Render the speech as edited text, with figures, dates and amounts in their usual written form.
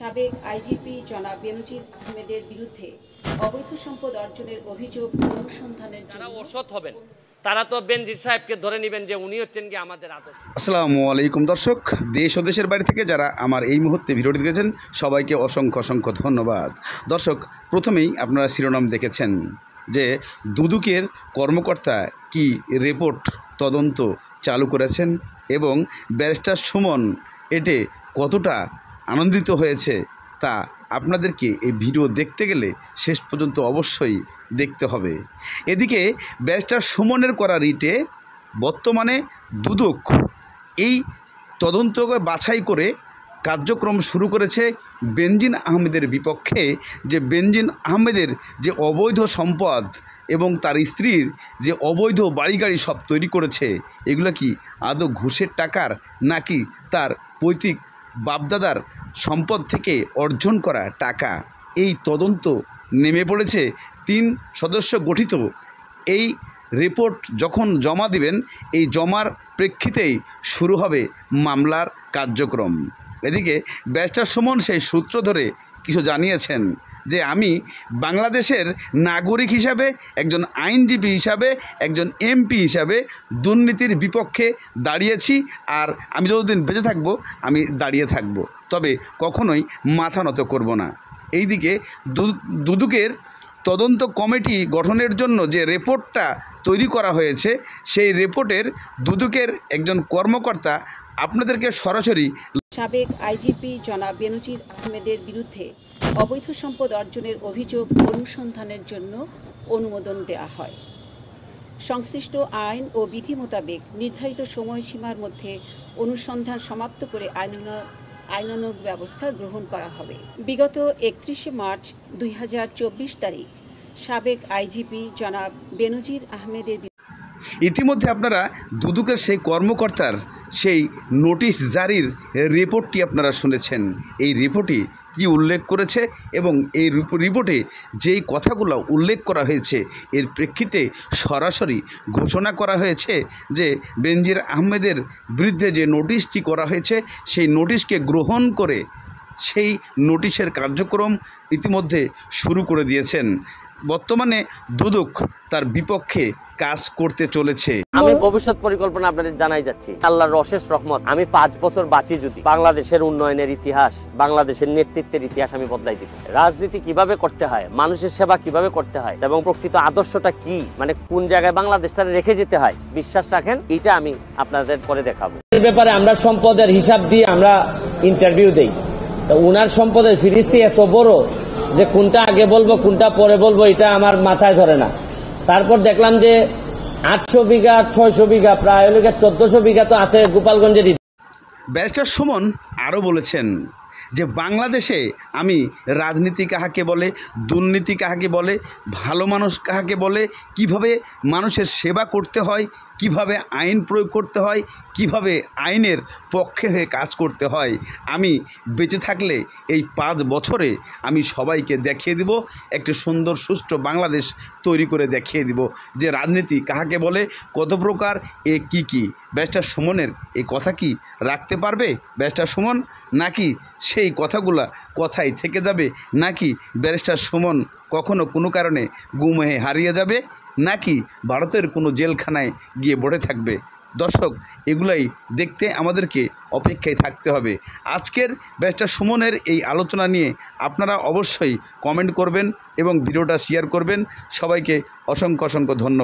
সাবেক আইজিপি জনাব বেনজির আহমেদের বিরুদ্ধে অবৈধ সম্পদ অর্জনের অভিযোগ অনুসন্ধানের জন্য অসৎ হবেন তারা তো বেনজির সাহেবকে ধরে নেবেন যে উনি হচ্ছেন কি আমাদের আদর্শ। আসসালামু আলাইকুম দর্শক, দেশ ও দেশের বাইরে থেকে যারা আমার এই মুহূর্তে ভিডিওটি দেখেছেন সবাইকে অসংখ্য অসংখ্য ধন্যবাদ। দর্শক, প্রথমেই আপনারা শিরোনাম দেখেছেন যে দুদকের কর্মকর্তা কি রিপোর্ট তদন্ত চালু করেছেন এবং ব্যারিস্টার সুমন এতে কতটা আনন্দিত হয়েছে তা আপনাদেরকে এই ভিডিও দেখতে গেলে শেষ পর্যন্ত অবশ্যই দেখতে হবে। এদিকে ব্যারিস্টার সুমনের করা রিটে বর্তমানে দুদক এই তদন্তকে বাছাই করে কার্যক্রম শুরু করেছে বেনজির আহমেদের বিপক্ষে। যে বেনজির আহমেদের যে অবৈধ সম্পদ এবং তার স্ত্রীর যে অবৈধ বাড়ি গাড়ি সব তৈরি করেছে, এগুলো কি আদৌ ঘুষের টাকার নাকি তার পৈতৃক বাপদাদার সম্পদ থেকে অর্জন করা টাকা, এই তদন্ত নেমে পড়েছে 3 সদস্য গঠিত। এই রিপোর্ট যখন জমা দিবেন, এই জমার প্রেক্ষিতেই শুরু হবে মামলার কার্যক্রম। এদিকে ব্যারিস্টার সুমন সেই সূত্র ধরে কিছু জানিয়েছেন যে আমি বাংলাদেশের নাগরিক হিসাবে, একজন আইনজীবী হিসাবে, একজন এমপি হিসাবে দুর্নীতির বিপক্ষে দাঁড়িয়েছি, আর আমি যতদিন বেঁচে থাকব আমি দাঁড়িয়ে থাকব, তবে কখনোই মাথা নত করব না। এইদিকে দুদকের তদন্ত কমিটি গঠনের জন্য যে রিপোর্টটা তৈরি করা হয়েছে, সেই রিপোর্টের দুদকের একজন কর্মকর্তা আপনাদেরকে সরাসরি সাবেক আইজিপি জনাব বেনজির আহমেদের বিরুদ্ধে অবৈধ সম্পদ অর্জনের অভিযোগ অনুসন্ধানের জন্য অনুমোদন দেওয়া হয়। সংশ্লিষ্ট আইন ও বিধি মোতাবেক নির্ধারিত সময়সীমার মধ্যে অনুসন্ধান সমাপ্ত করে আইনানুগ ব্যবস্থা গ্রহণ করা হবে। বিগত 31শে মার্চ 2024 তারিখ সাবেক আইজিপি জনাব বেনজির আহমেদের ইতিমধ্যে আপনারা দুদকের সেই কর্মকর্তার সেই নোটিশ জারির রিপোর্টটি আপনারা শুনেছেন। এই রিপোর্টে কি উল্লেখ করেছে এবং এই রিপোর্টে যেই কথাগুলো উল্লেখ করা হয়েছে, এর প্রেক্ষিতে সরাসরি ঘোষণা করা হয়েছে যে বেনজির আহমেদের বিরুদ্ধে যে নোটিশটি করা হয়েছে, সেই নোটিশকে গ্রহণ করে সেই নোটিশের কার্যক্রম ইতিমধ্যে শুরু করে দিয়েছেন। বর্তমানে দুদক তার বিপক্ষে কাজ করতে চলেছে। আমি ভবিষ্যৎ পরিকল্পনা আপনাদের জানাই যাচ্ছি। আল্লাহর অশেষ রহমত, আমি 5 বছর বাঁচি যদি, বাংলাদেশের উন্নয়নের ইতিহাস, বাংলাদেশের নেতৃত্বের ইতিহাস আমি বদলাই দিব। রাজনীতি কিভাবে করতে হয়, মানুষের সেবা কিভাবে করতে হয় এবং প্রকৃত আদর্শটা কি, মানে কোন জায়গায় বাংলাদেশটা রেখে যেতে হয়, বিশ্বাস রাখেন, এটা আমি আপনাদের করে দেখাবো। এই ব্যাপারে আমরা সম্পদের হিসাব দিয়ে আমরা ইন্টারভিউ দেই। তো উনার সম্পদের ফিরিস্তি এত বড় যে কোনটা আগে বলবো কোনটা পরে বলবো এটা আমার মাথায় ধরে না। তারপর দেখলাম যে 800 বিঘা 600 বিঘা প্রায় 1400 বিঘা তো আছে গোপালগঞ্জের। ব্যারিস্টার সুমন আরও বলেছেন যে বাংলাদেশে আমি রাজনীতি কাহাকে বলে, দুর্নীতি কাহাকে বলে, ভালো মানুষ কাহাকে বলে, কিভাবে মানুষের সেবা করতে হয়, কিভাবে আইন প্রয়োগ করতে হয়, কিভাবে আইনের পক্ষে হয়ে কাজ করতে হয়, আমি বেঁচে থাকলে এই 5 বছরে আমি সবাইকে দেখিয়ে দিব, একটি সুন্দর সুষ্ঠু বাংলাদেশ তৈরি করে দেখিয়ে দিব যে রাজনীতি কাহাকে বলে, কত প্রকার, এ কি কি। ব্যারিস্টার সুমনের এই কথা কি রাখতে পারবে ব্যারিস্টার সুমন, নাকি সেই কথাগুলা কথাই থেকে যাবে, নাকি ব্যারিস্টার সুমন কখনো কোনো কারণে গুম হয়ে হারিয়ে যাবে, নাকি ভারতের কোনো জেলখানায় গিয়ে পড়ে থাকবে? দর্শক, এগুলাই দেখতে আমাদেরকে অপেক্ষায় থাকতে হবে। আজকের ব্যারিস্টার সুমনের এই আলোচনা নিয়ে আপনারা অবশ্যই কমেন্ট করবেন এবং ভিডিওটা শেয়ার করবেন। সবাইকে অসংখ্য অসংখ্য ধন্যবাদ।